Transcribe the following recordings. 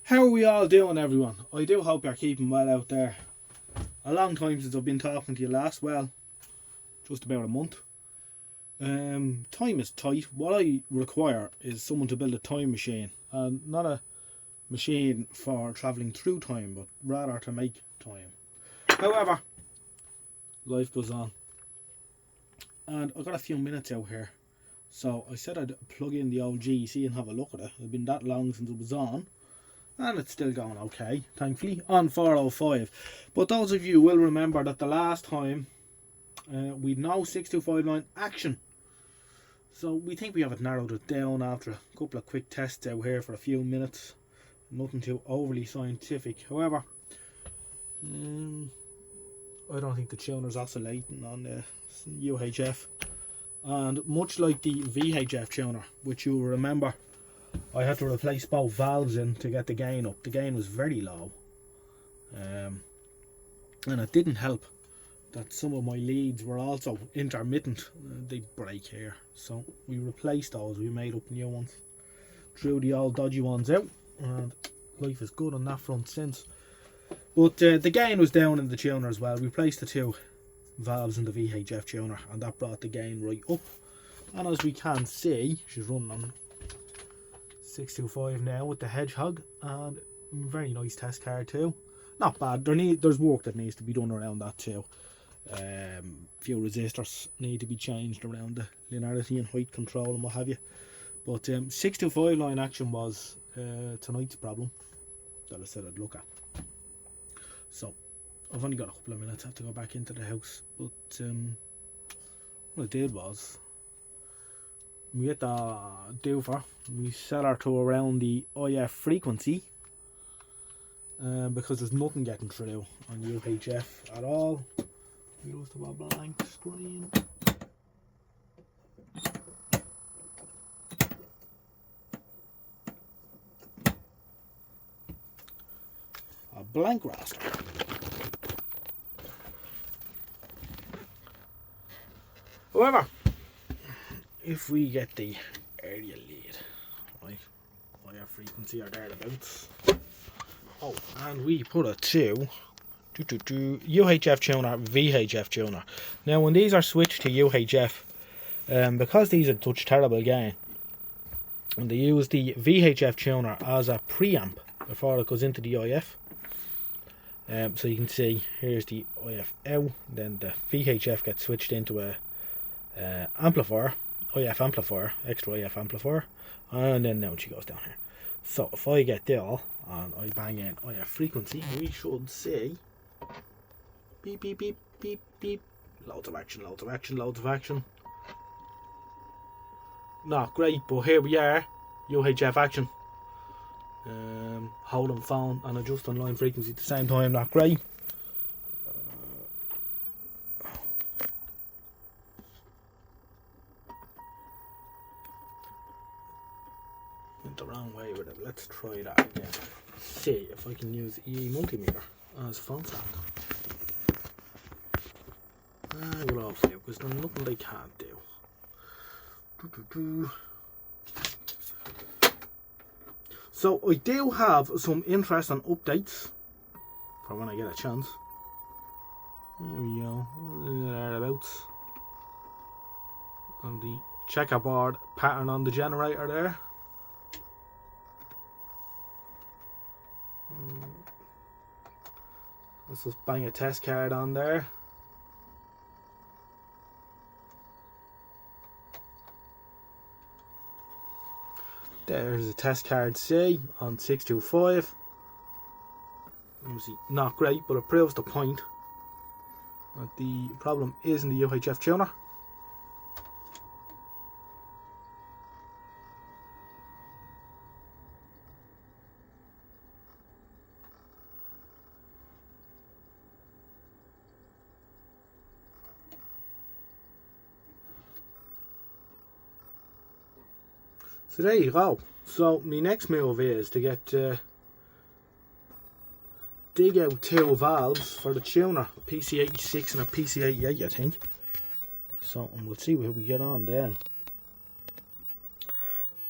How are we all doing, everyone? I do hope you're keeping well out there. A long time since I've been talking to you last. Well, just about a month. Time is tight. What I require is someone to build a time machine, and not a machine for travelling through time, but rather to make time. However, life goes on, and I've got a few minutes out here, so I said I'd plug in the old GEC and have a look at it. It's been that long since it was on, and it's still going okay, thankfully, on 405. But those of you will remember that the last time we'd no 6259 action. So we think we have it narrowed it down after a couple of quick tests out here for a few minutes. Nothing too overly scientific. However, I don't think the tuner's oscillating on the UHF. And much like the VHF tuner, which you'll remember, I had to replace both valves in to get the gain up. The gain was very low. And it didn't help that some of my leads were also intermittent. They break here. So we replaced those. We made up new ones. Threw the old dodgy ones out. And life is good on that front since. But the gain was down in the tuner as well. We replaced the two valves in the VHF tuner, and that brought the gain right up. And as we can see, she's running on 625 now with the Hedgehog, and very nice test card too. Not bad. There's work that needs to be done around that too. Few resistors need to be changed around the linearity and height control and what have you. But 625 line action was tonight's problem that I said I'd look at. So I've only got a couple of minutes. I have to go back into the house. But what I did was, we get the doofer, we set her to around the IF frequency, because there's nothing getting through on UHF at all. We just have a blank screen. A blank raster. However, if we get the area lead, right, IF frequency or thereabouts. Oh, and we put it to UHF tuner, VHF tuner. Now, when these are switched to UHF, because these are such terrible gain, and they use the VHF tuner as a preamp before it goes into the IF. So you can see here's the IF out, then the VHF gets switched into a amplifier, IF amplifier, extra IF amplifier, and then now she goes down here. So if I get there and I bang in IF frequency, we should see beep beep beep beep beep, loads of action, loads of action, loads of action. Not great, but here we are, UHF action. Holding phone and adjusting line frequency at the same time, not great. Went the wrong way with it. Let's try that again. See if I can use EE multimeter as a phone sound. I will also do, because there's nothing they can't do. So I do have some interesting updates for when I get a chance. There we go, thereabouts. And the checkerboard pattern on the generator there. Let's just bang a test card on there. There's a test card C on 625. Obviously not great, but it proves the point that the problem is in the UHF tuner. So there you go. So my next move is to get dig out two valves for the tuner, a PC86 and a PC88, I think. So we'll see where we get on then.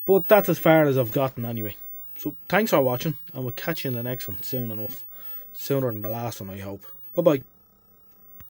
But that's as far as I've gotten anyway. So thanks for watching, and we'll catch you in the next one soon enough. Sooner than the last one, I hope. Bye bye.